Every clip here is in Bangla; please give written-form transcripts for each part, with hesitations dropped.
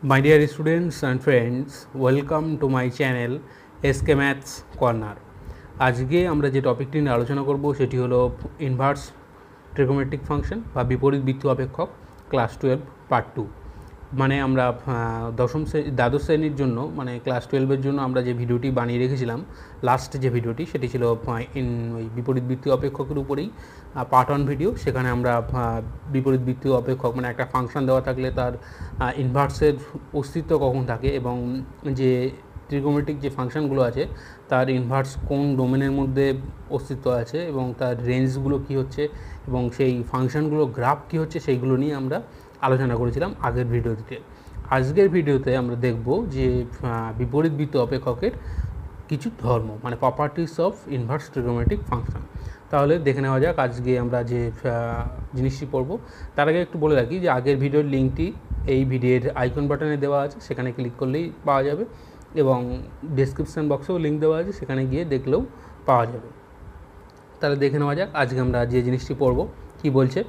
My dear students and friends, welcome to my channel SK Maths Corner. আজকে আমরা যে টপিকটি নিয়ে আলোচনা করব সেটি হলো ইনভার্স ট্রিগোনোমেট্রিক ফাংশন বা বিপরীত বৃত্তীয় অপেক্ষক ক্লাস 12 পার্ট 2। মানে আমরা দ্বাদশ শ্রেণীর জন্য মানে ক্লাস 12-এর জন্য আমরা যে ভিডিওটি বানিয়ে রেখেছিলাম, লাস্ট যে ভিডিওটি সেটি ছিল ওই বিপরীত বৃত্তীয় অপেক্ষকের উপরেই পার্ট 1 ভিডিও। সেখানে আমরা বিপরীত বৃত্তীয় অপেক্ষক মানে একটা ফাংশন দেওয়া থাকলে তার ইনভার্সের অস্তিত্ব কখন থাকে এবং যে ট্রিগোনোমেট্রিক যে ফাংশনগুলো আছে তার ইনভার্স কোন ডোমেনের মধ্যে অস্তিত্ব আছে এবং তার রেঞ্জগুলো কী হচ্ছে এবং সেই ফাংশনগুলো গ্রাফ কী হচ্ছে সেইগুলো নিয়ে আমরা আলোচনা করেছিলাম আগের ভিডিওতে। আজকের ভিডিওতে আমরা দেখব যে বিপরীত বৃত্তীয় অপেক্ষকের কিছু ধর্ম মানে properties of inverse trigonometric function. তাহলে দেখে নেওয়া যাক আজকে আমরা যে জিনিসটি পড়ব। তার আগে একটু বলে রাখি যে আগের ভিডিওর লিঙ্কটি এই ভিডিওর আইকন বাটনে দেওয়া আছে, সেখানে ক্লিক করলেই পাওয়া যাবে এবং ডেসক্রিপশন বক্সেও লিঙ্ক দেওয়া আছে, সেখানে গিয়ে দেখলেও পাওয়া যাবে। তাহলে দেখে নেওয়া যাক আজকে আমরা যে জিনিসটি পড়ব কি বলছে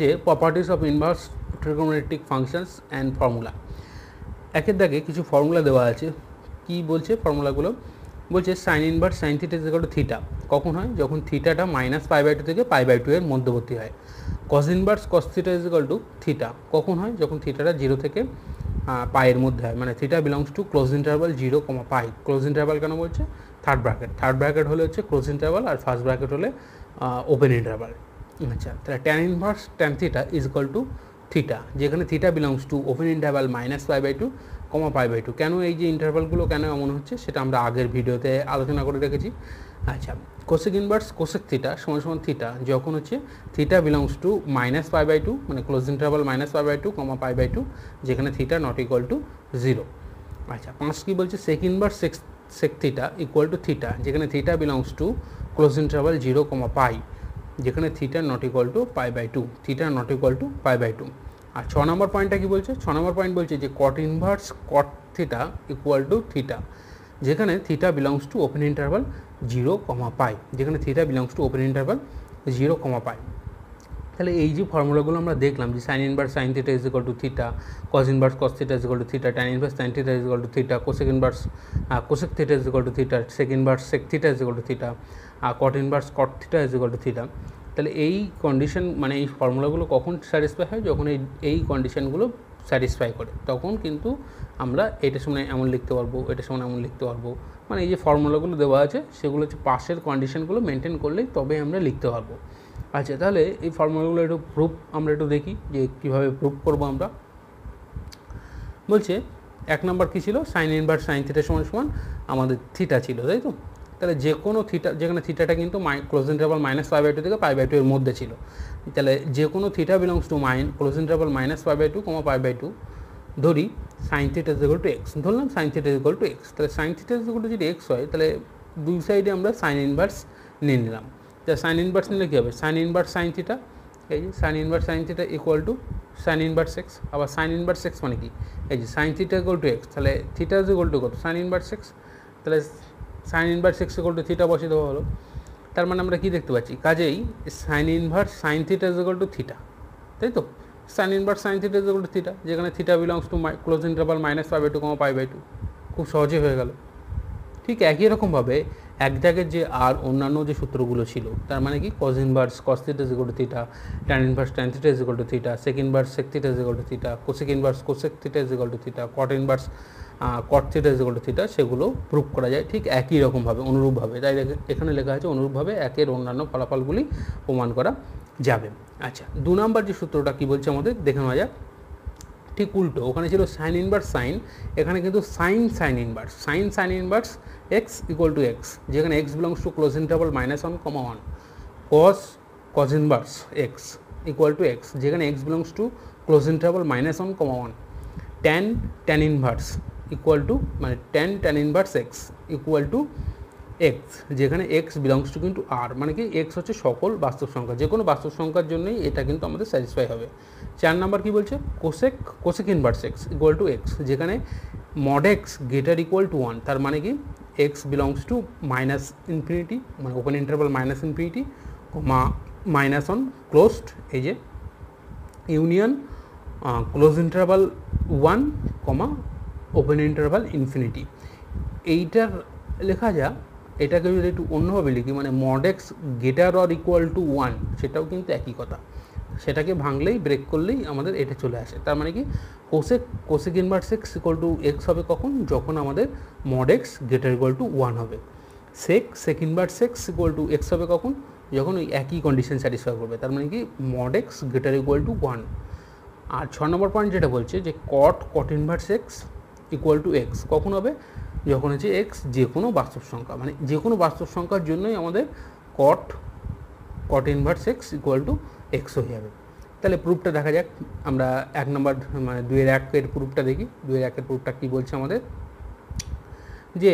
যে properties of inverse trigonometric functions and formula. একের দাগে কিছু ফর্মুলা দেওয়া আছে। কি বলছে ফর্মুলাগুলো? বলছে sine inverse sine theta is equal to theta কখন হয়? যখন থিটাটা -π/2 থেকে π/2 এর মধ্যবর্তী হয়। কস inverse cos theta is equal to theta কখন হয়? যখন থিটাটা 0 থেকে পায়ের মধ্যে হয়, মানে theta belongs to close interval 0, π। Close interval কেন বলছে? থার্ড ব্র্যাকেট হলে হচ্ছে ক্লোজ ইন্টারভাল আর ফার্স্ট ব্র্যাকেট হলে ওপেন ইন্টারভাল। আচ্ছা, তাহলে tan inverse tan theta is equal to theta, যেখানে theta belongs to open interval -π/2, π/2। কেন এই যে ইন্টারভালগুলো কেন এমন হচ্ছে সেটা আমরা আগের ভিডিওতে আলোচনা করে রেখেছি। আচ্ছা, কোসেক ইনভার্স কোসেক থিটা সমান থিটা যখন হচ্ছে থিটা বিলংস টু -π/2 মানে ক্লোজ ইন্টারভাল -π/2, π/2, যেখানে থিটা নট ইকুয়াল টু 0। আচ্ছা, 5 কী বলছে? সেক inverse sec theta equal to theta, যেখানে theta belongs to close interval 0, π, যেখানে theta not equal to π/2, theta not equal to π/2। আর 6 নম্বর পয়েন্টটা কী বলছে? 6 নম্বর পয়েন্ট বলছে যে cot inverse cot theta equal to theta, যেখানে theta belongs to open interval 0, π, যেখানে theta belongs to open interval 0, π। তাহলে এই যে ফর্মুলাগুলো আমরা দেখলাম যে sine inverse sine theta is equal to theta, cos inverse cos theta is equal to theta, tan inverse tan theta is equal to theta, cosec inverse cosec theta is equal to theta, sec inverse sec theta is equal to theta, cot inverse cot theta is equal to theta. তাহলে এই কন্ডিশন মানে এই ফর্মুলাগুলো কখন স্যাটিসফাই হয়? যখন এই কন্ডিশনগুলো স্যাটিসফাই করে তখন কিন্তু আমরা এটার সময় এমন লিখতে পারবো, এটার সময় এমন লিখতে পারবো। মানে এই যে ফর্মুলাগুলো দেওয়া আছে সেগুলো হচ্ছে পাশের কন্ডিশনগুলো মেনটেন করলেই তবে আমরা লিখতে পারবো। আচ্ছা, তাহলে এই ফর্মুলাগুলো একটু আমরা একটু দেখি যে কীভাবে প্রুফ করবো আমরা। বলছে 1 নম্বর কী ছিল? সাইন ইনভার্স সাইন থিটা সমান আমাদের থিটা ছিল, তাই তো? তাহলে যে কোনো থিটা, যেখানে থিটাটা কিন্তু ক্লোজ ইন্টারভাল -π/2 থেকে π/2 এর মধ্যে ছিল, তাহলে যে কোনো theta belongs to close interval -π/2, π/2 ধরি sign theta is equal to x, ধরলাম sign theta is equal to x. তাহলে sine theta is equal to যদি এক্স হয় তাহলে দুই সাইডে আমরা সাইন ইনভার্স নিয়ে নিলাম। তাহলে সাইন ইনভার্স নিলে কী হবে? সাইন ইনভার্স সাইন থিটা, এই যে sine inverse sine theta equal to sine inverse x. আবার সাইন ইনভার্স এক্স মানে কি? এই যে sign theta equal to x, তাহলে থিটা ইজ ইকুয়াল টু কত? Sign inverse x. তাহলে sign inverse x equal to theta বসিয়ে দেওয়া হলো। তার মানে আমরা কী দেখতে পাচ্ছি? কাজেই sign inverse sine theta is equal to theta, তাই তো? Sign inverse sine theta is equal to theta, যেখানে theta belongs to close interval -π/2, π/2। খুব সহজে হয়ে গেল। ঠিক একই রকমভাবে এক জায়গায় যে আর অন্যান্য যে সূত্রগুলো ছিল, তার মানে কি? Cos inverse cos theta is equal to theta, tan inverse tan theta is equal to theta, sec inverse sec theta is equal to theta, cosec inverse cosec theta is equal to theta, cot inverse cot theta is equal to theta, সেগুলো প্রুফ করা যায় ঠিক একই রকমভাবে, অনুরূপভাবে। তাই এখানে লেখা আছে অনুরূপভাবে একের অন্যান্য ফলাফলগুলি প্রমাণ করা যাবে। আচ্ছা, 2 নম্বর যে সূত্রটা কী বলছে আমাদের দেখে নেওয়া যাক। ঠিক উল্টো, ওখানে ছিল সাইন ইনভার্স সাইন, এখানে কিন্তু sign inverse sign inverse x equal to x, যেখানে x belongs to close interval -1, 1, cos inverse x equal to x, যেখানে x belongs to close interval -1, 1, tan inverse equal to মানে tan inverse x equal to x, যেখানে এক্স বিলংস টু কিন্তু আর, মানে কি? এক্স হচ্ছে সকল বাস্তব সংখ্যা, যে কোনো বাস্তব সংখ্যার জন্যই এটা কিন্তু আমাদের স্যাটিসফাই হবে। 4 নম্বর কী বলছে? Cosec inverse x equal to x, যেখানে mod x greater equal to 1, তার মানে কি? এক্স বিলংস টু -∞, মানে ওপেন ইন্টারভাল -∞, -1 ক্লোজড, এই যে union close interval 1, open interval infinity. এইটার লেখা যা, এটাকে যদি একটু অন্যভাবে লিখি, মানে mod x greater or equal to 1, সেটাও কিন্তু একই কথা। সেটাকে ভাঙলেই, ব্রেক করলেই আমাদের এটা চলে আসে। তার মানে কি, cosec inverse x equal to x হবে কখন? যখন আমাদের mod x greater equal to 1 হবে। Sec inverse x equal to x হবে কখন? যখন ওই একই কন্ডিশন স্যাটিসফাই করবে। তার মানে কি, mod x greater equal to 1। আর 6 নম্বর পয়েন্ট যেটা বলছে যে cot inverse x equal to x কখন হবে? যখন হচ্ছে এক্স যে কোনো বাস্তব সংখ্যা, মানে যে কোনো বাস্তব সংখ্যার জন্যই আমাদের cot inverse x equal to x হয়ে যাবে। তাহলে প্রুফটা দেখা যাক। আমরা 1 নম্বর মানে 2-1 প্রুফটা দেখি। 2-1 প্রুফটা কী বলছে আমাদের, যে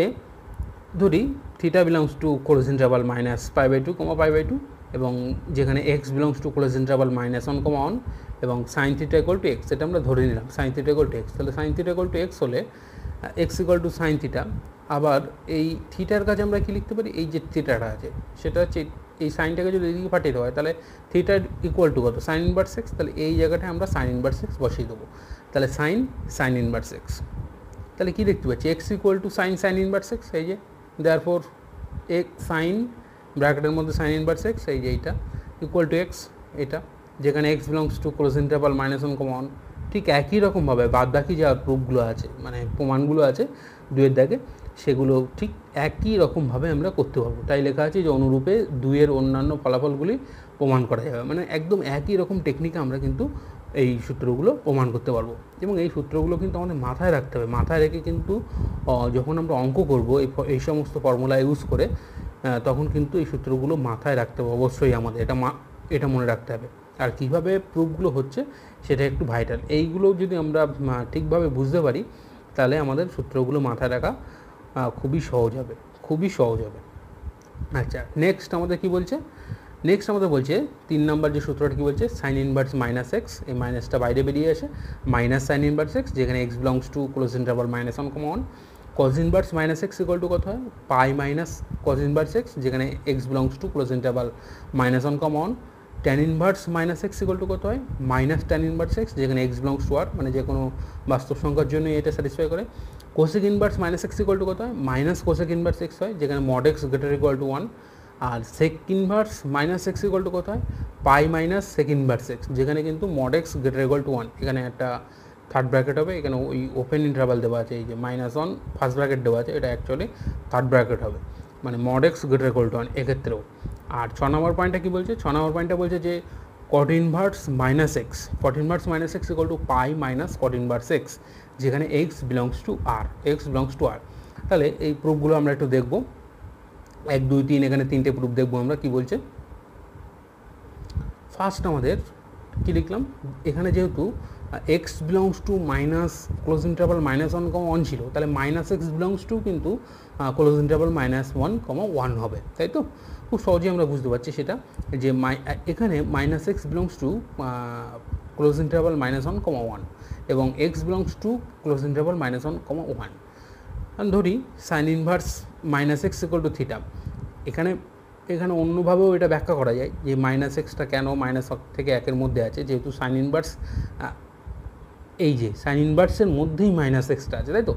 ধরি theta belongs to close interval -π/2, π/2, এবং যেখানে x belongs to close interval -1, 1 এবং sine theta equal to x, এটা আমরা ধরে নিলাম sine theta equal to x. তাহলে sine theta equal to x হলে x equal to sine theta. আবার এই থিটার কাছে আমরা কি লিখতে পারি? এই যে থিটাটা আছে সেটা হচ্ছে, এই সাইনটাকে যদি এদিকে পাঠিয়ে দেওয়া হয় তাহলে থিটার ইকুয়াল টু কত? Sign inverse x. তাহলে এই জায়গাটায় আমরা সাইন ইনভার্স এক্স বসিয়ে দেবো। তাহলে সাইন ইনভার্স এক্স। তাহলে কী দেখতে পাচ্ছি? X equal to sine inverse x, এই যে দেয়ারফর এক্স সাইন ব্র্যাকেটের মধ্যে সাইন ইনভার্স এক্স, এই যে এইটা ইকুয়াল টু এক্স, এটা যেখানে x belongs to close interval -1, 1। ঠিক একই রকমভাবে বাদ বাকি যা প্রুফগুলো আছে, মানে প্রমাণগুলো আছে 2-এর দাগে, সেগুলো ঠিক একই রকমভাবে আমরা করতে পারবো। তাই লেখা আছে যে অনুরূপে 2-এর অন্যান্য ফলাফলগুলি প্রমাণ করা যাবে। মানে একদম একই রকম টেকনিকে আমরা কিন্তু এই সূত্রগুলো প্রমাণ করতে পারবো। এবং এই সূত্রগুলো কিন্তু আমাদের মাথায় রাখতে হবে। মাথায় রেখে কিন্তু যখন আমরা অঙ্ক করব এই সমস্ত ফর্মুলা ইউজ করে, তখন কিন্তু এই সূত্রগুলো মাথায় রাখতে হবে অবশ্যই আমাদের। এটা মনে রাখতে হবে। আর কীভাবে প্রুফগুলো হচ্ছে সেটা একটু ভাইটাল। এইগুলো যদি আমরা ঠিকভাবে বুঝতে পারি তাহলে আমাদের সূত্রগুলো মাথায় রাখা খুবই সহজ হবে। আচ্ছা, নেক্সট আমাদের কি বলছে? নেক্সট আমাদের বলছে 3 নম্বর যে সূত্রটা কী বলছে, সাইন ইনভার্স -x, এই মাইনাসটা বাইরে বেরিয়ে আসে, মাইনাস সাইন ইনভার্স এক্স, যেখানে x belongs to close interval -1, 1। Cos inverse -x equal to কত হয়? Pi minus cos inverse x, যেখানে x belongs to close interval -1, 1। Tan inverse -x equal to কত হয়? মাইনাস ট্যান ইনভার্স এক্স, যেখানে এক্স বিলংস টু আর, মানে যে কোনো বাস্তব সংখ্যার জন্য এটা স্যাটিসফাই করে। Cosec inverse -x equal to কত হয়? মাইনাস কোসেক ইনভার্স এক্স হয়, যেখানে mod x greater equal to 1। আর sec inverse -x equal to কত হয়? Pi minus sec inverse x, যেখানে কিন্তু mod x greater equal to 1। এখানে একটা থার্ড ব্র্যাকেট হবে, এখানে ওই ওপেন ইন্টারভাল দেওয়া আছে, এই যে -1 ফার্স্ট ব্র্যাকেট দেওয়া আছে, এটা অ্যাকচুয়ালি থার্ড ব্র্যাকেট হবে, মানে mod x greater equal to 1 এক্ষেত্রেও। আর 6 নম্বর পয়েন্টটা কী বলছে? 6 নম্বর পয়েন্টটা বলছে যে cot inverse -x equal to pi minus caught inverse x, যেখানে এক্স বিলংস টু আর। তাহলে এই প্রুফগুলো আমরা একটু দেখব। 1, 2, 3 এখানে 3টে প্রুফ দেখবো আমরা। কি বলছে? ফার্স্ট আমাদের কী লিখলাম, এখানে যেহেতু x belongs two minus close interval -1, 1 ছিল, তাহলে -x বিলংস টু কিন্তু ক্লোজ ইন্টারভাল -1, 1 হবে, তাই তো? খুব সহজেই আমরা বুঝতে পারছি সেটা, যে এখানে -x belongs to close interval -1, 1 এবং x belongs to close interval -1, 1। ধরি sign inverse -x equal to theta. এখানে অন্যভাবেও এটা ব্যাখ্যা করা যায় যে -xটা কেন থেকে 1-এর মধ্যে আছে, যেহেতু সাইন ইনভার্স, এই যে সাইন ইনভার্সের মধ্যেই -xটা আছে, তাই তো?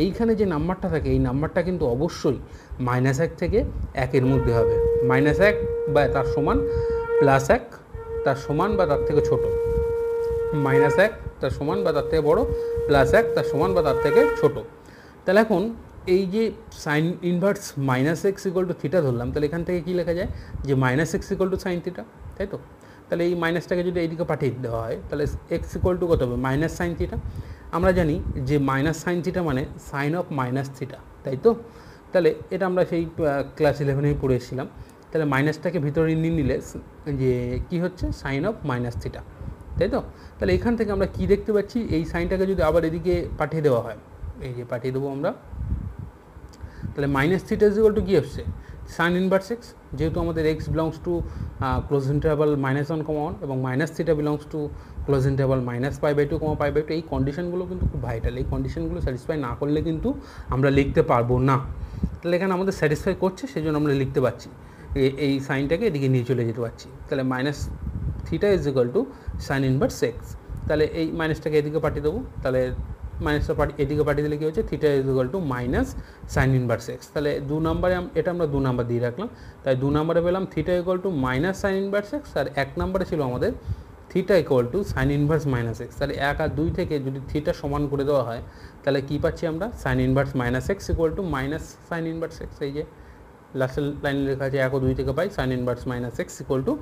এইখানে যে নাম্বারটা থাকে, এই নাম্বারটা কিন্তু অবশ্যই -1 থেকে 1-এর মধ্যে হবে। -1 বা তার সমান, +1 তার সমান বা তার থেকে ছোট, -1 তার সমান বা তার থেকে বড়, +1 তার সমান বা তার থেকে ছোট। তাহলে এখন এই যে sine inverse -x equal to theta ধরলাম, তাহলে এখান থেকে কী লেখা যায়? যে -x equal to sine theta, তাই তো? তাহলে এই মাইনাসটাকে যদি এইদিকে পাঠিয়ে দেওয়া হয়, তাহলে x ইকুয়াল টু কত হবে? Minus sine theta. আমরা জানি যে মাইনাস সাইন থিটা মানে সাইন অফ মাইনাস থিটা, তাই তো? তাহলে এটা আমরা সেই ক্লাস 11-এই পড়ে এসেছিলাম। তাহলে মাইনাসটাকে ভিতরে নিয়ে নিলে যে কী হচ্ছে? সাইন অফ মাইনাস থিটা, তাই তো? তাহলে এখান থেকে আমরা কী দেখতে পাচ্ছি? এই সাইনটাকে যদি আবার এদিকে পাঠিয়ে দেওয়া হয়, এই যে পাঠিয়ে দেবো আমরা, তাহলে -θ ইকুয়াল টু কী হচ্ছে? সাইন ইনভার্স এক্স, যেহেতু আমাদের x belongs to close interval -1, 1 এবং -θ বিলংস টু ক্লোজ ইন্টারভাল -π/2, π/2। এই কন্ডিশনগুলো কিন্তু খুব ভাইটাল। এই কন্ডিশনগুলো স্যাটিসফাই না করলে কিন্তু আমরা লিখতে পারবো না। তাহলে এখানে আমাদের স্যাটিসফাই করছে, সেই জন্য আমরা লিখতে পারছি, এই সাইনটাকে এদিকে নিয়ে চলে যেতে পারছি। তাহলে -θ equal to sine inverse x. তাহলে এই মাইনাসটাকে এদিকে পাঠিয়ে দেবো, তাহলে মাইনাসটা এদিকে পাঠিয়ে দিলে কী হচ্ছে theta is equal to minus sine inverse x. তাহলে 2 নম্বরে এটা আমরা 2 নম্বর দিয়ে রাখলাম, তাই 2 নম্বরে পেলাম theta equal to minus sine inverse x, আর 1 নম্বরে ছিল আমাদের theta equal to sine inverse minus x. তাহলে 1 আর 2 থেকে যদি থিটা সমান করে দেওয়া হয় তাহলে কী পাচ্ছি আমরা, sign inverse minus x equal to minus sine inverse x. এই যে লাস্টের লাইনে লেখা আছে 1 ও 2 থেকে পাই sine inverse minus x equal to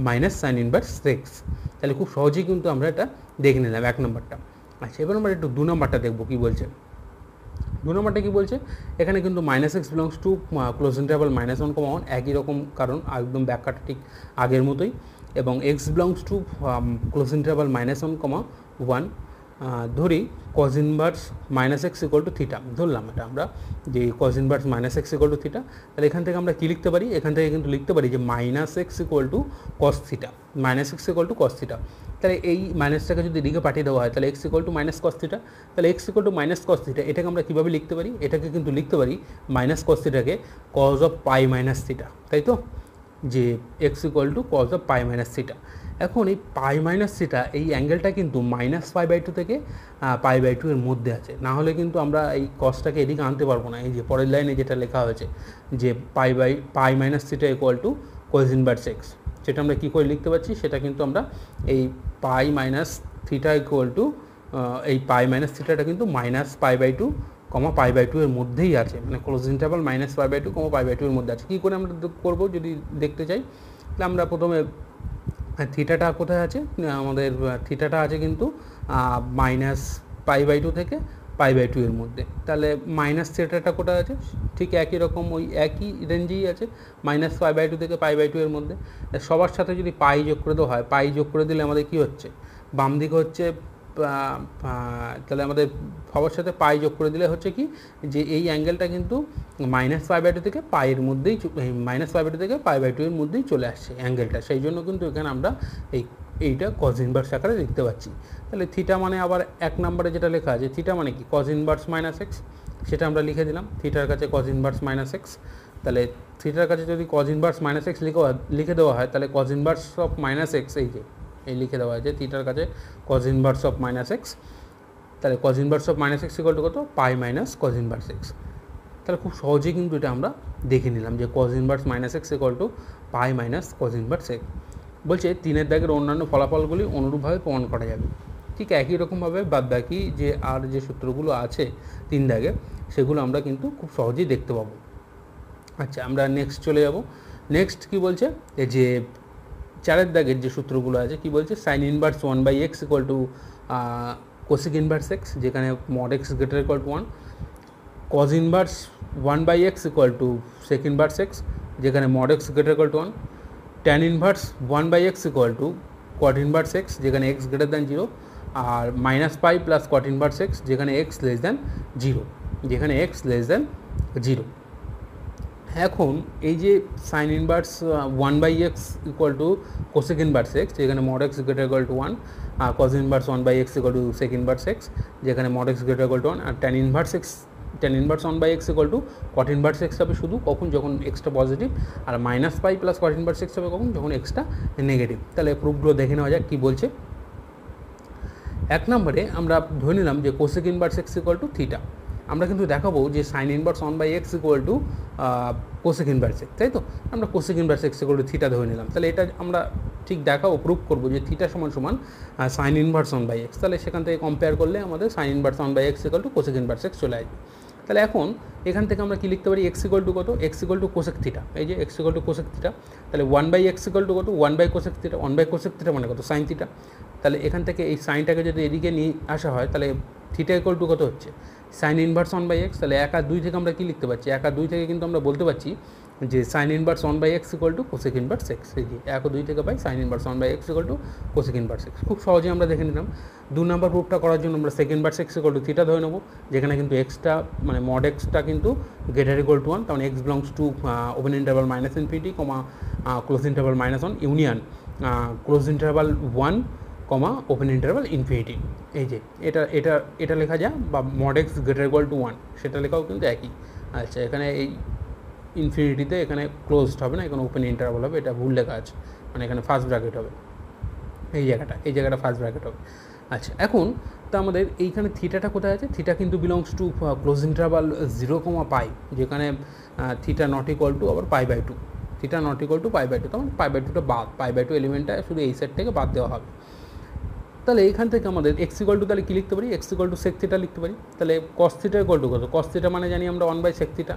minus sine inverse x. তাহলে খুব সহজেই কিন্তু আমরা এটা দেখে নিলাম 1 নম্বরটা। আচ্ছা, এবার আমরা একটু 2 নম্বরটা দেখবো কী বলছে। 2 নম্বরটা কী বলছে, এখানে কিন্তু minus x belongs to close interval -1, 1 একই রকম, কারণ একদম ব্যাখ্যাটা ঠিক আগের মতোই, এবং x belongs to close interval -1, 1 ধরি cause inverse minus x equal to theta, ধরলাম এটা আমরা যে cos inverse minus x equal to theta. তাহলে এখান থেকে আমরা কী লিখতে পারি, এখান থেকে কিন্তু লিখতে পারি যে minus x equal to cos theta, minus x equal to cos theta. তাহলে এই মাইনাসটাকে যদি দিকে পাঠিয়ে দেওয়া হয় তাহলে x equal to minus cos theta, তাহলে x equal to minus cos theta এটাকে আমরা কীভাবে লিখতে পারি, এটাকে কিন্তু লিখতে পারি মাইনাস কস থিটাকে cos of pi minus theta, তাই তো, যে x equal to cos of pi minus theta. এখন এই পাই মাইনাস থিটা এই অ্যাঙ্গেলটা কিন্তু -π/2 থেকে π/2 এর মধ্যে আছে, না হলে কিন্তু আমরা এই কসটাকে এদিকে আনতে পারবো না। এই যে পরের লাইনে যেটা লেখা হয়েছে যে pi minus theta equal to cos inverse x, সেটা আমরা কী করে লিখতে পারছি, সেটা কিন্তু আমরা এই পাই মাইনাস থিটা ইকুয়াল টু এই পাই মাইনাস থিটাটা কিন্তু -π/2, π/2 এর মধ্যেই আছে, মানে ক্লোজ ইন্টারভাল -π/2, π/2 এর মধ্যে আছে। কী করে আমরা করবো যদি দেখতে চাই, তাহলে আমরা প্রথমে থিটাটা কোথায় আছে, আমাদের থিটাটা আছে কিন্তু -π/2 থেকে π/2 এর মধ্যে। তাহলে মাইনাস থিটাটা কোথায় আছে, ঠিক একই রকম ওই একই রেঞ্জেই আছে, -π/2 থেকে π/2 এর মধ্যে। সবার সাথে যদি পাই যোগ করে দেওয়া হয়, পাই যোগ করে দিলে আমাদের কী হচ্ছে, বাম দিকে হচ্ছে, তাহলে আমাদের সবার সাথে পাই যোগ করে দিলে হচ্ছে কি, যে এই অ্যাঙ্গেলটা কিন্তু -π/2 থেকে পাইয়ের মধ্যেই, -π/2 থেকে π/2 এর মধ্যেই চলে আসছে অ্যাঙ্গেলটা, সেই জন্য কিন্তু এখানে আমরা এইটা কজ ইনভার্স আকারে লিখতে পারছি। তাহলে থিটা মানে আবার 1 নম্বরে যেটা লেখা আছে, থিটা মানে কি কজ ইনভার্স মাইনাস এক্স, সেটা আমরা লিখে দিলাম, থিটার কাছে কজ ইনভার্স মাইনাস এক্স। তাহলে থিটার কাছে যদি কজ ইনভার্স মাইনাস এক্স লিখে দেওয়া হয় তাহলে cos inverse of minus x, এই লিখে দেওয়া আছে থিটার কাছে cos inverse of minus x. তাহলে cos inverse of minus x equal to কত, pi minus cos inverse x. তাহলে খুব সহজেই কিন্তু এটা আমরা দেখে নিলাম যে cos inverse minus x equal to pi minus cos inverse x. বলছে 3-এর দাগের অন্যান্য ফলাফলগুলি অনুরূপভাবে প্রমাণ করা যাবে। ঠিক একই রকমভাবে বাদবাকি যে আর যে সূত্রগুলো আছে 3 দাগে, সেগুলো আমরা কিন্তু খুব সহজেই দেখতে পাবো। আচ্ছা, আমরা নেক্সট চলে যাব। নেক্সট কি বলছে, যে 4-এর দাগের যে সূত্রগুলো আছে কি বলছে, sine inverse 1/x equal to cosec inverse x, যেখানে mod x greater equal to 1, cos inverse 1/x equal to sec inverse x, যেখানে mod x greater equal to 1, tan inverse 1/x equal to cot inverse x, যেখানে এক্স গ্রেটার দ্যান 0, আর -π প্লাস কট ইনভার্স এক্স, যেখানে এক্স লেস দ্যান 0, যেখানে এক্স লেস দ্যান 0। এখন এই যে sine inverse 1/x equal to cosec inverse x, যেখানে mod x greater equal to 1, cos inverse 1/x equal to sec inverse x, যেখানে mod x greater equal to 1, আর tan inverse 1/x equal to cot inverse x হবে শুধু কখন, যখন এক্সটা পজিটিভ, আর -π প্লাস কট ইনভার্স এক্স হবে কখন, যখন এক্সটা নেগেটিভ। তাহলে প্রুফগুলো দেখে নেওয়া যাক কী বলছে। 1 নম্বরে আমরা ধরে নিলাম যে cosec inverse x equal to theta. আমরা কিন্তু দেখাবো যে sine inverse 1/x equal to cosec inverse x, তাই তো, আমরা cosec inverse x equal to theta ধরে নিলাম। তাহলে এটা আমরা ঠিক দেখাবো, প্রুফ করবো যে থিটা সমান সাইন ইনভার্স 1/x। তাহলে সেখান থেকে কম্পেয়ার করলে আমাদের sign inverse 1/x equal to cosec inverse x চলে আসবে। তাহলে এখন এখান থেকে আমরা কি লিখতে পারি, এক্স ইকুয়াল টু কত, x equal to cosec theta, এই যে x equal to cosec theta. তাহলে 1/x ইকুয়াল টু কত, 1/কোসেক থিটা, 1/কোসেক থিটা মানে কত, সাইন থিটা। তাহলে এখান থেকে এই সাইনটাকে যদি এদিকে নিয়ে আসা হয় তাহলে থিটা ইকুয়াল টু কত হচ্ছে, সাইন ইনভার্স 1/x। তাহলে 1 আর 2 থেকে আমরা কী লিখতে পারছি, 1 আর 2 থেকে কিন্তু আমরা বলতে পারছি যে sine inverse 1/x equal to cosec inverse x, এই যে 1 ও 2 থেকে পাই sine inverse 1/x equal to cosec inverse x. খুব সহজেই আমরা দেখে নিলাম। 2 নম্বর প্রুফটা করার জন্য আমরা sec inverse x equal to theta ধরে নেবো, যেখানে কিন্তু এক্সটা মানে মড এক্সটা কিন্তু গ্রেটার ইকুয়াল টু 1, তখন x belongs to open interval -∞, close interval -1 union close interval 1, open interval infinity. এই যে এটা লেখা যায়, বা mod x greater equal to 1 সেটা লেখাও কিন্তু একই। আচ্ছা, এখানে এই ইনফিনিটিতে এখানে ক্লোজড হবে না, এখানে ওপেন ইন্টারভাল হবে, এটা ভুল লেখা আছে, মানে এখানে ফার্স্ট ব্র্যাকেট হবে, এই জায়গাটা ফার্স্ট ব্র্যাকেট হবে। আচ্ছা, এখন তো আমাদের এইখানে থিটাটা কোথায় আছে? থিটা কিন্তু বিলংস টু ক্লোজ ইন্টারভাল 0, যেখানে থিটা নট ইকুয়াল টু আবার π/2, থিটা নট ইকুয়াল টু π/2, তখন π/2টা বাদ, π/2 এলিমেন্টটা শুধু এই সাইড থেকে বাদ দেওয়া হবে। তাহলে এইখান থেকে আমাদের এক্স ইকুয়াল টু তাহলে কী লিখতে পারি? X equal to sec theta লিখতে পারি। তাহলে কস থিটা ইকুয়াল টু কত? কস থিটা মানে জানি আমরা 1/sec থিটা,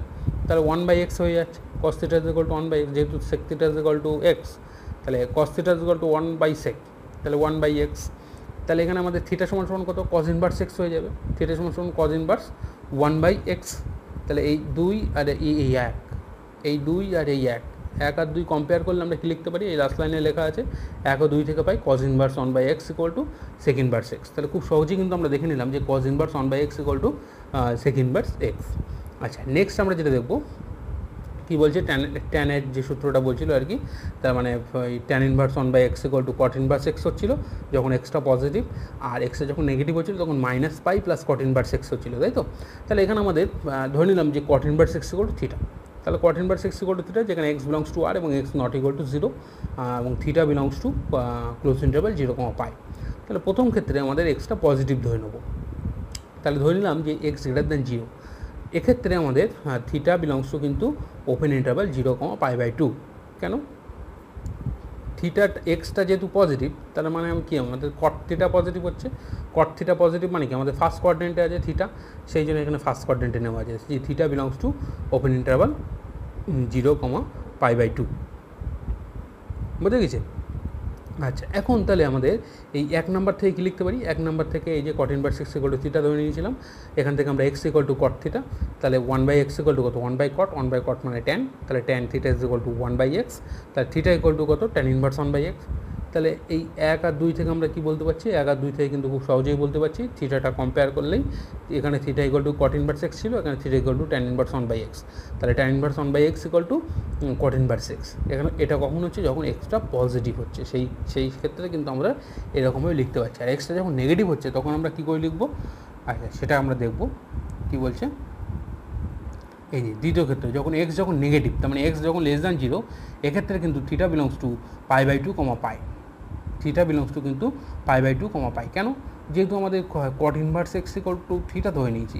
তাহলে 1/x হয়ে যাচ্ছে। Cos theta is equal to 1/x, যেহেতু sec theta is equal to x, তাহলে cos theta is equal to 1/sec, তাহলে 1/x। তাহলে এখানে আমাদের থিটা সমান সমান কত? কজ ইনভার্স এক্স হয়ে যাবে। থিটা সমান সমান কজ ইনভার্স 1/x। তাহলে এই 2 আর এই 1, এই 2 আর এই 1, 1 আর 2 কম্পেয়ার করলে আমরা কী লিখতে পারি? এই লাস্ট লাইনে লেখা আছে 1 ও 2 থেকে পাই cos inverse 1/x equal to sec inverse x. তাহলে খুব সহজেই কিন্তু আমরা দেখে নিলাম যে cos inverse 1/x equal to sec inverse x. আচ্ছা, নেক্সট আমরা যেটা দেখবো কী বলছে, ট্যানের যে সূত্রটা বলছিল আর কি, তার মানে tan inverse 1/x equal to cot inverse x হচ্ছিল যখন এক্সটা পজিটিভ, আর এক্সটা যখন নেগেটিভ হচ্ছিল তখন -π প্লাস কট ইনভার্স এক্স হচ্ছিল, তাই তো? তাহলে এখানে আমাদের ধরে নিলাম যে cot inverse x equal to theta. তাহলে cot inverse x equal to theta, যেখানে এক্স বিলংস টু আর এবং এক্স নট ইকুয়াল টু 0, এবং theta belongs to close interval 0, π। তাহলে প্রথম ক্ষেত্রে আমাদের এক্সটা পজিটিভ ধরে নেব। তাহলে ধরে নিলাম যে এক্স গ্রেটার দ্যান 0, এক্ষেত্রে আমাদের থিটা বিলংস টু কিন্তু ওপেন ইন্টারভাল 0, π/2। কেন? থিটা এক্সটা যেহেতু পজিটিভ, তাহলে মানে কি আমাদের কট থিটা পজিটিভ হচ্ছে। কট থিটা পজিটিভ মানে কি আমাদের ফার্স্ট কোয়াড্রেন্টে আছে থিটা, সেই জন্য এখানে ফার্স্ট কোয়াড্রেন্টে নেওয়া আছে যে theta belongs to open interval 0, π/2। বুঝে গেছে? আচ্ছা, এখন তাহলে আমাদের এই 1 নাম্বার থেকে কী লিখতে পারি? 1 নাম্বার থেকে এই যে cot inverse x equal to theta ধরে নিয়েছিলাম, এখান থেকে আমরা x equal to cot theta, তাহলে 1/x ইকুয়াল টু কত? 1/cot, 1/cot মানে ট্যান, তাহলে tan theta is equal to 1/x, তাহলে থিটা ইকুয়াল টু কত? Tan inverse 1/x। তাহলে এই 1 আর 2 থেকে আমরা কী বলতে পারছি? 1 আর 2 থেকে কিন্তু খুব সহজেই বলতে পারছি, থিটাটা কম্পেয়ার করলেই এখানে theta equal to cot inverse x ছিল, এখানে theta equal to tan inverse 1/x, তাহলে tan inverse 1/x equal to cot inverse x. এখানে এটা কখন হচ্ছে? যখন এক্সটা পজিটিভ হচ্ছে, সেই ক্ষেত্রে কিন্তু আমরা এরকমভাবে লিখতে পারছি। আর এক্সটা যখন নেগেটিভ হচ্ছে তখন আমরা কী করে লিখবো? আচ্ছা, সেটা আমরা দেখব কী বলছে। এই যে দ্বিতীয় ক্ষেত্রে যখন এক্স যখন নেগেটিভ, তার মানে এক্স যখন লেস দ্যান 0, এক্ষেত্রে কিন্তু theta belongs to π/2, π। Theta belongs to কিন্তু π/2, π। কেন? যেহেতু আমাদের cot inverse x equal to theta ধরে নিয়েছি,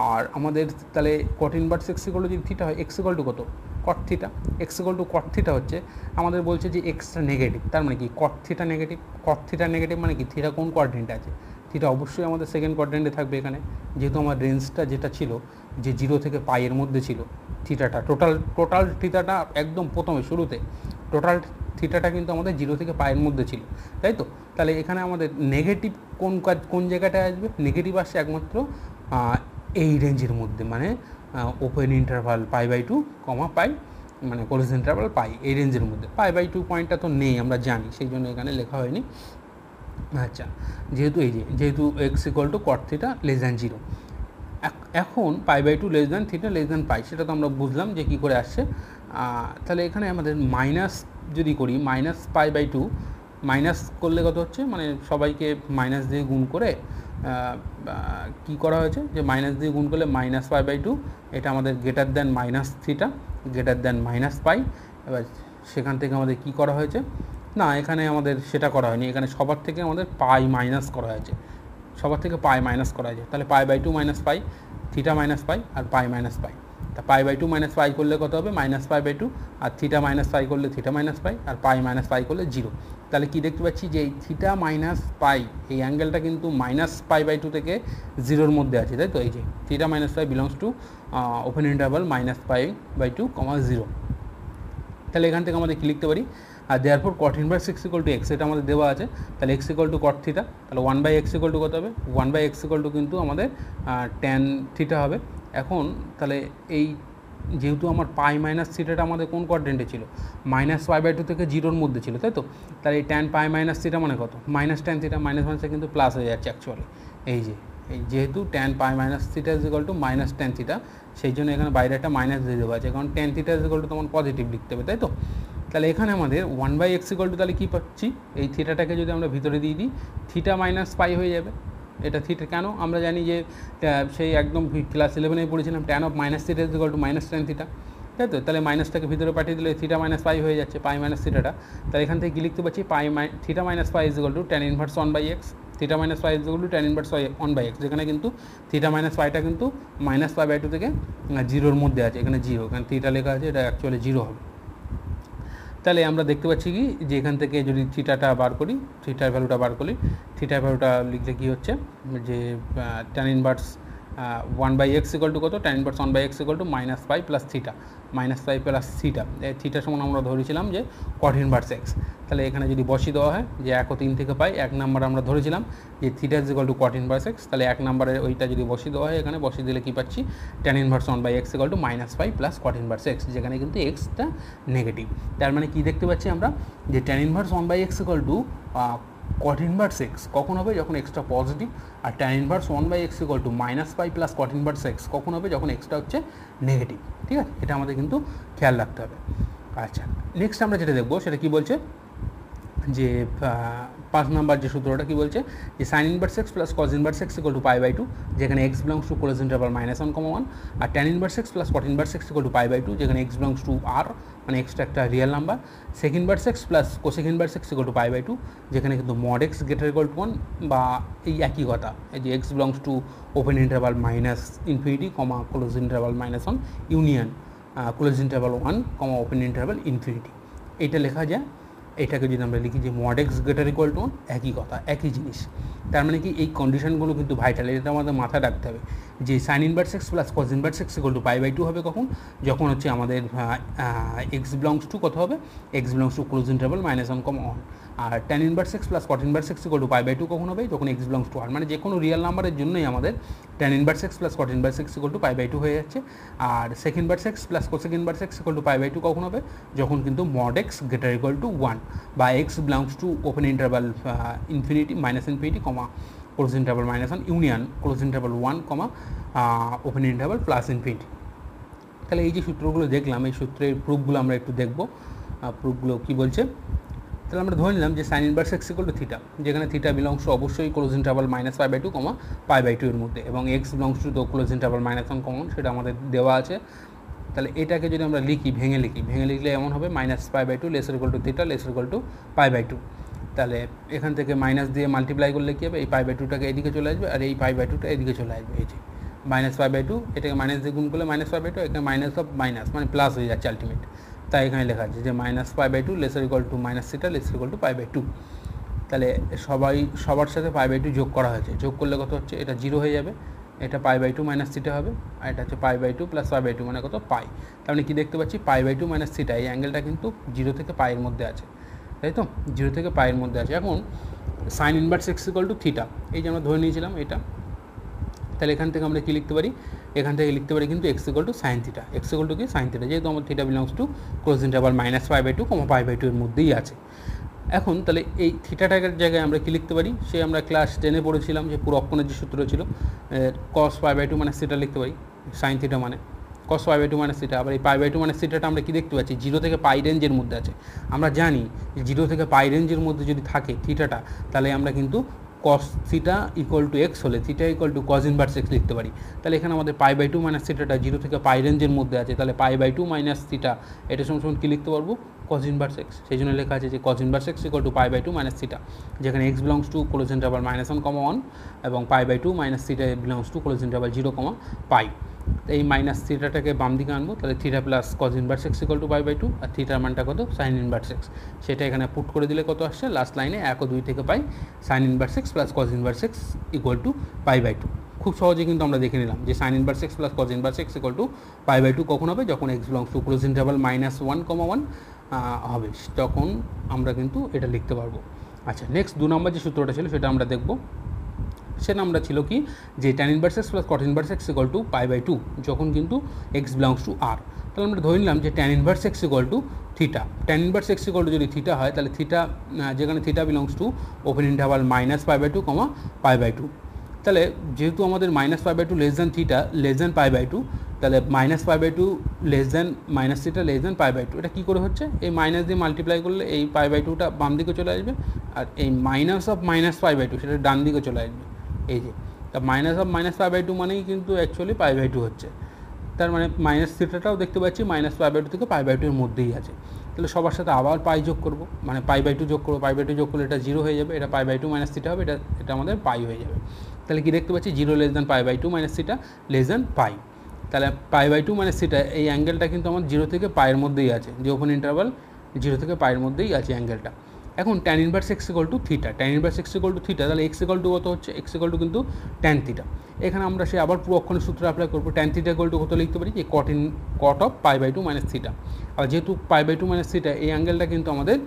আর আমাদের তাহলে cot inverse x equal to যদি থিটা হয়, এক্স ইকুয়াল টু কত? Cot theta. X equal to cot theta হচ্ছে আমাদের বলছে যে এক্সটা নেগেটিভ, তার মানে কি cot theta negative. Cot theta negative মানে কি থিটা কোন কোয়াড্রেন্টে আছে? থিটা অবশ্যই আমাদের সেকেন্ড কোয়াড্রেন্টে থাকবে এখানে, যেহেতু আমার রেঞ্জটা যেটা ছিল যে 0 থেকে π এর মধ্যে ছিল থিটাটা, টোটাল থিটাটা একদম প্রথমে শুরুতে টোটাল থিটাটা কিন্তু আমাদের 0 থেকে π এর মধ্যে ছিল, তাই তো? তাহলে এখানে আমাদের নেগেটিভ কোন জায়গাটায় আসবে? নেগেটিভ আসছে একমাত্র এই রেঞ্জের মধ্যে, মানে ওপেন ইন্টারভাল π/2, π, মানে ক্লোজ ইন্টারভাল π, এই রেঞ্জের মধ্যে। π/2 পয়েন্টটা তো নেই, আমরা জানি, সেই জন্য এখানে লেখা হয়নি। আচ্ছা, যেহেতু x equal to cot theta less than 0, এখন π/2 less than theta less than π, সেটা তো আমরা বুঝলাম যে কী করে আসছে। তাহলে এখানে আমাদের মাইনাস যদি করি, -π/2 মাইনাস করলে কত হচ্ছে? মানে সবাইকে মাইনাস দিয়ে গুণ করে কী করা হয়েছে যে মাইনাস দিয়ে গুণ করলে -π/2, এটা আমাদের greater than minus theta, greater than -π। এবার সেখান থেকে আমাদের কী করা হয়েছে? না, এখানে আমাদের সেটা করা হয়নি, এখানে সবার থেকে আমাদের পাই মাইনাস করা হয়েছে, সবার থেকে পাই মাইনাস করা হয়েছে। তাহলে π/2 - π, থিটা -π আর π -π। তা π/2 - π করলে কত হবে? -π/2, আর থিটা -π করলে থিটা -π, আর π - π করলে 0। তাহলে কি দেখতে পাচ্ছি যে এই থিটা - π, এই অ্যাঙ্গেলটা কিন্তু -π/2 থেকে 0-র মধ্যে আছে, তাই তো? এই যে theta - π belongs to open interval -π/2, 0। তাহলে এখান থেকে আমাদের কী লিখতে পারি? আর therefore cot inverse x equal to x, এটা আমাদের দেওয়া আছে। তাহলে x equal to cot theta, তাহলে 1/x ইকুয়াল টু কত হবে? 1/x ইকুয়াল টু কিন্তু আমাদের ট্যান থিটা হবে। এখন তাহলে এই যেহেতু আমার পাই মাইনাস থিটাটা আমাদের কোন কোয়াড্রেন্টে ছিল? -π/2 থেকে 0-র মধ্যে ছিল, তাই তো? তাহলে এই ট্যান পাই মাইনাস থিটা মানে কত? -ট্যান থিটা, মাইনাসে কিন্তু প্লাস হয়ে যাচ্ছে অ্যাকচুয়ালি। এই যেহেতু tan pi minus theta is equal to -tan theta, সেই জন্য এখানে বাইরে একটা মাইনাস দিয়ে দেওয়া আছে, কারণ tan theta is equal two তোমার পজিটিভ লিখতে হবে, তাই তো? তাহলে এখানে আমাদের 1/x ইকুয়াল টু, তাহলে কী পাচ্ছি? এই থিটাটাকে যদি আমরা ভিতরে দিয়ে দিই, থিটা -π হয়ে যাবে। এটা থিটা কেন? আমরা জানি যে সেই একদম ক্লাস 11-এ পড়েছিলাম tan of minus theta is equal to -tan theta, তাই তো? তাহলে মাইনাসটাকে ভিতরে পাঠিয়ে দিলে থিটা -π হয়ে যাচ্ছে, পাই মাইনাস থিটাটা। তাহলে এখান থেকে কী লিখতে পাচ্ছি? Theta -π is equal to tan inverse 1/x। Theta minus pi is equal to tan inverse pi 1/x, যেখানে কিন্তু থিটা মাইনাস পাইটা কিন্তু মাইনাস পাই/2 থেকে 0-র মধ্যে আছে, এখানে 0, এখানে থিটা লেখা আছে, এটা অ্যাকচুয়ালি 0 হবে। তাহলে আমরা দেখতে পাচ্ছি কি যে এখান থেকে যদি থিটাটা বার করি, থিটার ভ্যালুটা বার করি, থিটার ভ্যালুটা লিখলে কী হচ্ছে যে tan inverse 1/x equal to কত, tan inverse 1/x equal to minus pi plus theta, minus pi plus theta. থিটার সমান আমরা ধরেছিলাম যে কট ইনভার্স এক্স। তাহলে এখানে যদি বসিয়ে দেওয়া হয় যে 1 ও 3 থেকে পাই, 1 নাম্বার আমরা ধরেছিলাম যে theta is equal to cot inverse x, তাহলে 1 নাম্বারের ওইটা যদি বসিয়ে দেওয়া হয় এখানে বসিয়ে দিলে কী পাচ্ছি, tan inverse 1/x equal to minus pi plus cot inverse x, যেখানে কিন্তু এক্সটা নেগেটিভ। তার মানে কী দেখতে পাচ্ছি আমরা যে tan inverse 1/x equal to cot inverse x কখন হবে, যখন এক্সটা পজিটিভ, আর tan inverse 1/x equal to minus pi plus cot inverse x কখন হবে, যখন এক্সটা হচ্ছে নেগেটিভ। ঠিক আছে, এটা আমাদের কিন্তু খেয়াল রাখতে হবে। আচ্ছা, নেক্সট আমরা যেটা দেখবো সেটা কি বলছে যে 5 নাম্বার যে সূত্রটা কি বলছে যে sine inverse x plus cos inverse x equal to পাই/2, যেখানে x belongs to close interval -1, 1 আর tan inverse x plus cot inverse x equal to পাই/2, যেখানে এক্স বিলংস টু আর, মানে এক্সটা একটা real number. Sec inverse x plus cosec inverse x equal to পাই/2, যেখানে কিন্তু mod x greater equal to 1, বা এই একই কথা, এই যে x belongs to open interval -∞, close interval -1 union close interval 1, open interval infinity. এইটা লেখা যায়। এটাকে যদি আমরা লিখি যে mod x greater equal to 1, একই কথা, একই জিনিস। তার মানে কি এই কন্ডিশনগুলো কিন্তু ভাইটাল, এটা আমাদের মাথায় রাখতে হবে যে sine inverse x plus cos inverse x equal to পাই/2 হবে কখন, যখন হচ্ছে আমাদের এক্স বিলংস টু কত হবে, x belongs to close interval -1, 1, আর tan inverse x plus cot inverse x equal to পাই/2 কখন হবে, যখন এক্স বিলংস টু আর, মানে যে কোনো রিয়েল নাম্বারের জন্যই আমাদের tan inverse x plus cot inverse x equal to পাই/2 হয়ে যাচ্ছে। আর sec inverse x plus cosec inverse x equal to পাই/2 কখন হবে, যখন কিন্তু mod x greater equal to 1, বা x belongs to open interval infinity -∞, close interval -1 union close interval 1, open interval plus infinity. তাহলে এই যে সূত্রগুলো দেখলাম, এই সূত্রের প্রুফগুলো আমরা একটু দেখব। প্রুফগুলো কী বলছে, তাহলে আমরা ধরে নিলাম যে sine inverse x equal to theta, যেখানে থিটা বিলংস টু অবশ্যই ক্লোজ ইন্টারভাল -পাই/2, পাই/2 এর মধ্যে, এবং x belongs to close interval -1 common, সেটা আমাদের দেওয়া আছে। তাহলে এটাকে যদি আমরা ভেঙে লিখলে এমন হবে -পাই/2 lesser equal to theta lesser equal to পাই/2। তাহলে এখান থেকে মাইনাস দিয়ে মাল্টিপ্লাই করলে কী হবে, এই পাই/2টাকে এদিকে চলে আসবে, আর এই পাই/2টা এদিকে চলে আসবে। এই যে -পাই/2, এটাকে মাইনাস দিয়ে গুণ করলে -পাই/2, এখানে মাইনাস অফ মাইনাস মানে প্লাস হয়ে যাচ্ছে আলটিমেট। তাই এখানে লেখা আছে যে -পাই/2 lesser equal to theta lesser equal to পাই/2। তাহলে সবার সাথে পাই/2 যোগ করা হয়েছে, যোগ করলে কত হচ্ছে, এটা 0 হয়ে যাবে, এটা পাই/2 থিটা হবে, আর এটা হচ্ছে পাই/2 প্লাস পাই/2 মানে কত, পাই। তার মানে কী দেখতে পাচ্ছি, পাই/2 থিটা, এই অ্যাঙ্গেলটা কিন্তু 0 থেকে পাইয়ের মধ্যে আছে, তাই তো, 0 থেকে পাইয়ের মধ্যে আছে। এখন sign inverse x equal to theta, এই যে আমরা ধরে নিয়েছিলাম এটা, তাহলে এখান থেকে আমরা কী লিখতে পারি, এখান থেকে লিখতে পারি কিন্তু x equal to sine theta, x equal to কি সাইন থিটা, যেহেতু আমার theta belongs to close interval -পাই/2, পাই/2 এর মধ্যেই আছে। এখন তাহলে এই থিটাটার জায়গায় আমরা কী লিখতে পারি, সে আমরা ক্লাস 10-এ পড়েছিলাম যে পুরো অক্ষণের যে সূত্র ছিল, কস পাই/2 থিটা লিখতে পারি, সাইন থিটা মানে কস পাই/2 থিটা। আবার এই পাই/2 থিটাটা আমরা কী দেখতে পাচ্ছি, 0 থেকে পাই রেঞ্জের মধ্যে আছে। আমরা জানি যে 0 থেকে পাই রেঞ্জের মধ্যে যদি থাকে থিটাটা, তাহলে আমরা কিন্তু cos theta equal to x হলে theta equal to cos inverse x লিখতে পারি। তাহলে এখানে আমাদের পাই/2 থিটাটা 0 থেকে পাই রেঞ্জের মধ্যে আছে, তাহলে পাই/2 থিটা এটা সমান কী লিখতে পারবো, কজ ইনভার্স এক্স। সেই জন্য লেখা আছে যে cos inverse x equal to পাই/2 থিটা, যেখানে x belongs to close interval -1, 1 এবং পাই/2 theta belongs to close interval 0, pi. এই মাইনাস থিটাটাকে বাম দিকে আনবো, তাহলে theta plus cos inverse x equal to পাই/2, আর থিটার মানটা কত, সাইন ইনভার্স এক্স। সেটা এখানে পুট করে দিলে কত আসছে, লাস্ট লাইনে 1 ও 2 থেকে পাই sine inverse x plus cos inverse x equal to পাই/2। খুব সহজে কিন্তু আমরা দেখে নিলাম যে sine inverse x plus cos inverse x equal to পাই/2 কখন হবে, যখন x belongs to close interval -1, 1 হবে, তখন আমরা কিন্তু এটা লিখতে পারবো। আচ্ছা, নেক্সট 2 নম্বর যে সূত্রটা ছিল সেটা আমরা দেখব। সে নামটা ছিল কি, যে tan inverse x plus cot inverse x equal to পাই/2, যখন কিন্তু এক্স বিলংস টু আর। তাহলে আমরা ধরে নিলাম যে tan inverse x equal to theta, tan inverse x equal to যদি থিটা হয়, তাহলে থিটা যেখানে theta belongs to open interval -পাই/2, পাই/2। তাহলে যেহেতু আমাদের -পাই/2 less than theta less than পাই/2, তাহলে -পাই/2 less than theta less than পাই/2, এটা কী করে হচ্ছে, এই মাইনাস দিয়ে মাল্টিপ্লাই করলে এই পাই/2টা বাম দিকে চলে আসবে, আর এই মাইনাস অফ পাই/2 সেটা ডান দিকে চলে আসবে। এই যে তা মাইনাস অফ পাই/2 মানেই কিন্তু অ্যাকচুয়ালি পাই/2 হচ্ছে, তার মানে মাইনাস থিটাটাও দেখতে পাচ্ছি পাই/2 থেকে পাই/2 এর মধ্যেই আছে। তাহলে সবার সাথে আবার পাই যোগ করব, মানে π/2 যোগ করবো, π/2 যোগ করলে এটা 0 হয়ে যাবে, এটা π/2 মাইনাস থিটা হবে, এটা আমাদের পাই হয়ে যাবে। তাহলে কি দেখতে পাচ্ছি 0 less than π/2 minus theta less than pi. তাহলে π/2 মাইনাস থিটা এই অ্যাঙ্গেলটা কিন্তু আমার 0 থেকে পায়ের মধ্যেই আছে, যে ওপেন ইন্টারভাল 0 থেকে পায়ের মধ্যেই আছে অ্যাঙ্গেলটা। এখন tan inverse x equal to theta, tan inverse x equal to theta, তাহলে x ইকুয়াল টু কত হচ্ছে, x ইকুয়াল টু কিন্তু tan থিটা। এখানে আমরা সে আবার পুরো অক্ষণের সূত্র অ্যাপ্লাই করবো, tan থিটা ইকুয়াল টু কত লিখতে পারি, যে cot অফ π/2 মাইনাস থিটা। আর যেহেতু π/2 মাইনাস থিটা এই অ্যাঙ্গেলটা কিন্তু আমাদের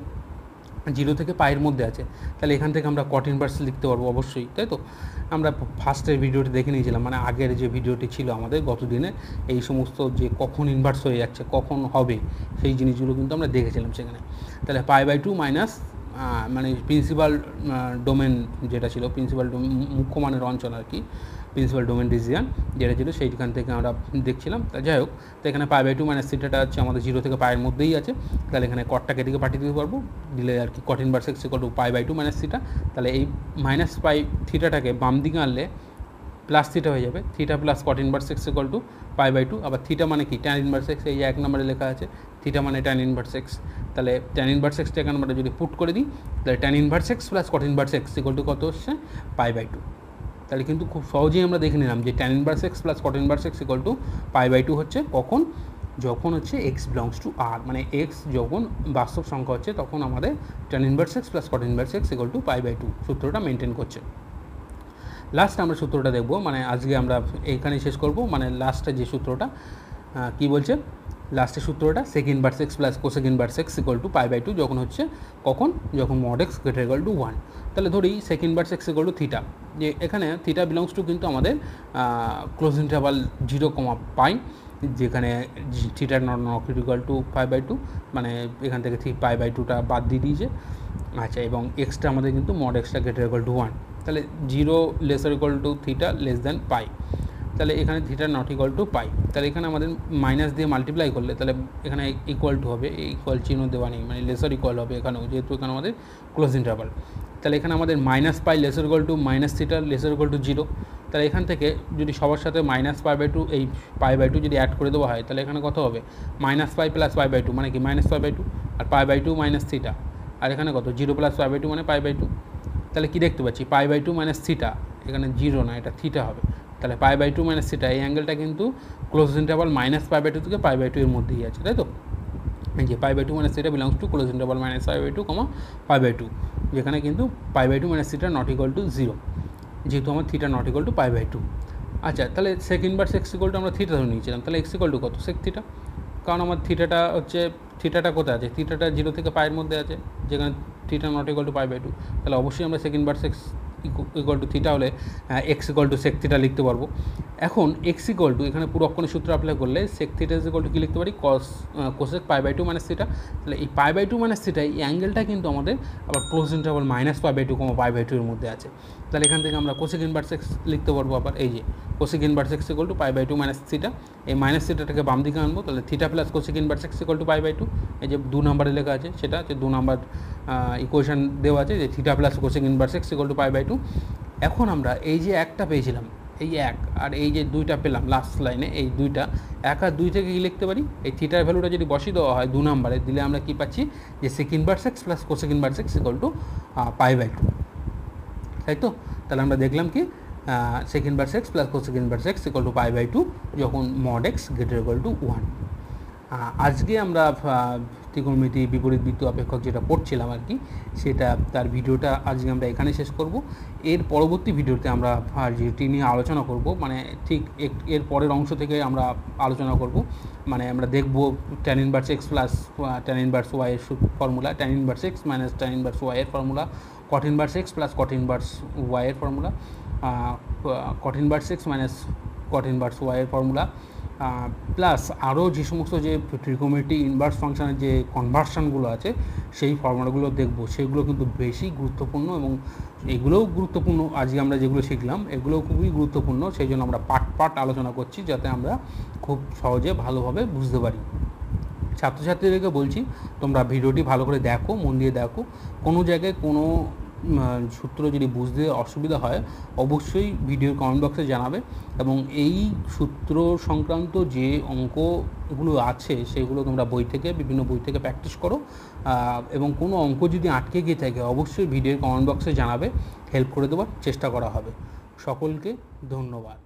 0 থেকে পায়ের মধ্যে আছে, তাহলে এখান থেকে আমরা cot ইনভার্স লিখতে পারবো অবশ্যই, তাই তো। আমরা ফার্স্টের ভিডিওটি দেখে নিয়েছিলাম, মানে আগের যে ভিডিওটি ছিল আমাদের গত দিনে, এই সমস্ত যে কখন ইনভার্স হয়ে যাচ্ছে, কখন হবে, সেই জিনিসগুলো কিন্তু আমরা দেখেছিলাম সেখানে। তাহলে π/2 মাইনাস মানে প্রিন্সিপাল ডোমেন যেটা ছিল, প্রিন্সিপাল মুখ্য মানের অঞ্চল আর কি, প্রিন্সিপাল ডোমেন রিজিয়ান যেটা ছিল, সেইখান থেকে আমরা দেখছিলাম। তা যাই হোক, তো এখানে π/2 মাইনাস থিটাটা হচ্ছে আমাদের 0 থেকে পায়ের মধ্যেই আছে, তাহলে এখানে কটটাকে এদিকে পাঠিয়ে দিতে পারবো, দিলে আর কি cot inverse x equal to π/2 minus theta. তাহলে এই মাইনাস পাই থিটাটাকে বাম দিকে আনলে প্লাস থিটা হয়ে যাবে, theta plus cot inverse x equal to π/2। আবার থিটা মানে কি, tan ইনভার্স x, এই যে 1 নম্বরে লেখা আছে, থিটা মানে tan ইনভার্স x। তাহলে tan ইনভার্স xটা এখানে আমরা যদি পুট করে দিই, তাহলে tan inverse x plus cot inverse x equal to কত হচ্ছে, π/2। তাহলে কিন্তু খুব সহজেই আমরা দেখে নিলাম যে tan inverse x plus cot inverse x equal to π/2 হচ্ছে কখন, যখন হচ্ছে x বিলংস টু r, মানে x যখন বাস্তব সংখ্যা হচ্ছে তখন আমাদের tan inverse x plus cot inverse x equal to π/2 সূত্রটা মেনটেন করছে। লাস্ট আমরা সূত্রটা দেখব, মানে আজকে আমরা এইখানেই শেষ করব, মানে লাস্টের যে সূত্রটা কি বলছে, লাস্টের সূত্রটা sec inverse x plus cosec inverse x equal to π/2 যখন হচ্ছে কখন, যখন mod x greater equal to 1। তাহলে ধরি sec inverse x equal to theta, যে এখানে থিটা বিলংস টু কিন্তু আমাদের ক্লোজ ইন্টারভাল 0, পাই, যেখানে থিটার নট ইকুয়াল টু π/2, মানে এখান থেকে π/2টা বাদ দিয়ে দিয়েছে। আচ্ছা, এবং এক্সটা আমাদের কিন্তু mod xটা গ্রেটার ইকুয়াল টু 1, তাহলে 0 lesser equal to theta less than pi, তাহলে এখানে theta not equal to pi. তাহলে এখানে আমাদের মাইনাস দিয়ে মাল্টিপ্লাই করলে তাহলে এখানে ইকুয়াল টু হবে, ইকুয়াল চিহ্ন দেওয়া নেই, মানে লেসার ইকুয়াল হবে এখানেও, যেহেতু এখানে আমাদের ক্লোজ ইন্টারভাল। তাহলে এখানে আমাদের minus pi laser equal to minus theta lesser equal to 0। তাহলে এখান থেকে যদি সবার সাথে মাইনাস π/2 এই π/2 যদি অ্যাড করে দেওয়া হয়, তাহলে এখানে কত হবে, মাইনাস পাই প্লাস π/2 মানে কি মাইনাস π/2, আর π/2 মাইনাস থিটা, আর এখানে কত 0 প্লাস π/2 মানে π/2। তাহলে কি দেখতে পাচ্ছি, π/2 মাইনাস থিটা, এখানে 0 না, এটা থিটা হবে। তাহলে π/2 মাইনাস থিটা এই অ্যাঙ্গেলটা কিন্তু ক্লোজ ইন্টারভাল মাইনাস π/2 থেকে π/2 এর মধ্যেই আছে, তাই তো। এই যে π/2 minus theta belongs to close interval minus π/2, π/2, যেখানে কিন্তু π/2 minus theta not equal to 0, যেহেতু আমার থিটা নট ইকুয়াল টু π/2। আচ্ছা, তাহলে sec inverse x equal two আমরা থিটা ধরে নিয়েছিলাম, তাহলে x ইকুয়াল টু কত, sec থিটা, কারণ আমার থিটাটা হচ্ছে, থিটাটা কোথায় আছে, থিটাটা 0 থেকে পায়ের মধ্যে আছে, যেখানে থিটা নট ইকুয়াল টু π/2, তাহলে অবশ্যই আমরা sec inverse x equal to theta হলে x equal two sec theta লিখতে পারবো। এখন x ইকুয়াল টু এখানে পুরো অক্ষণের সূত্র অ্যাপ্লাই করলে sec থিটা ইকুয়াল টু কী লিখতে পারি, cosec π/2 মাইনাস থিটা। তাহলে এই π/2 মাইনাস থিটা এই অ্যাঙ্গেলটা কিন্তু আমাদের আবার ক্লোজ ইন্টারভাল মাইনাস π/2, π/2 এর মধ্যে আছে। তাহলে এখান থেকে আমরা cosec ইনভার্স x লিখতে পারবো আবার, এই যে cosec inverse x equal to π/2 minus theta, এই মাইনাস থিটাটাকে বাম দিকে আনবো, তাহলে theta plus cosec inverse x equal to π/2, এই যে 2 নম্বরে লেখা আছে, সেটা হচ্ছে 2 নম্বর ইকুয়েশন দেওয়া আছে, যে theta plus cosec inverse x equal to π/2। এখন আমরা এই যে একটা পেয়েছিলাম, এই এক আর এই যে দুইটা পেলাম লাস্ট লাইনে, এই দুইটা 1 আর 2 থেকে কী লিখতে পারি, এই থিটার ভ্যালুটা যদি বসিয়ে দেওয়া হয় 2 নম্বরে দিলে আমরা কী পাচ্ছি, যে sec inverse x plus cosec inverse x equal to π/2, তাই তো। তাহলে আমরা দেখলাম কি sec inverse x plus cosec inverse x equal to π/2 যখন mod x greater equal to 1। আজকে আমরা ত্রিকোণমিতি বিপরীত বৃত্ত অপেক্ষক যেটা পড়ছিলাম আর কি, সেটা তার ভিডিওটা আজকে আমরা এখানে শেষ করব। এর পরবর্তী ভিডিওতে আমরা যেটি নিয়ে আলোচনা করব, মানে ঠিক এর পরের অংশ থেকে আমরা আলোচনা করব, মানে আমরা দেখব tan inverse x plus tan inverse y এর formula, tan inverse x minus tan inverse y এর formula, cot inverse x plus cot inverse y এর formula, cot inverse x minus cot inverse y এর ফর্মুলা, প্লাস আরও যে সমস্ত যে ট্রিগোনোমেট্রি ইনভার্স ফাংশনের যে কনভার্সনগুলো আছে সেই ফর্মুলাগুলো দেখব, সেগুলো কিন্তু বেশি গুরুত্বপূর্ণ, এবং এগুলোও গুরুত্বপূর্ণ। আজকে আমরা যেগুলো শিখলাম এগুলোও খুবই গুরুত্বপূর্ণ, সেই জন্য আমরা পার্ট আলোচনা করছি, যাতে আমরা খুব সহজে ভালোভাবে বুঝতে পারি। ছাত্রছাত্রীদেরকে বলছি, তোমরা ভিডিওটি ভালো করে দেখো, মন দিয়ে দেখো, কোনো জায়গায় কোনো সূত্র যদি বুঝতে অসুবিধা হয় অবশ্যই ভিডিওর কমেন্ট বক্সে জানাবে, এবং এই সূত্র সংক্রান্ত যে অঙ্কগুলো আছে সেগুলো তোমরা বিভিন্ন বই থেকে প্র্যাকটিস করো, এবং কোনো অঙ্ক যদি আটকে গিয়ে থাকে অবশ্যই ভিডিওর কমেন্ট বক্সে জানাবে, হেল্প করে দেওয়ার চেষ্টা করা হবে। সকলকে ধন্যবাদ।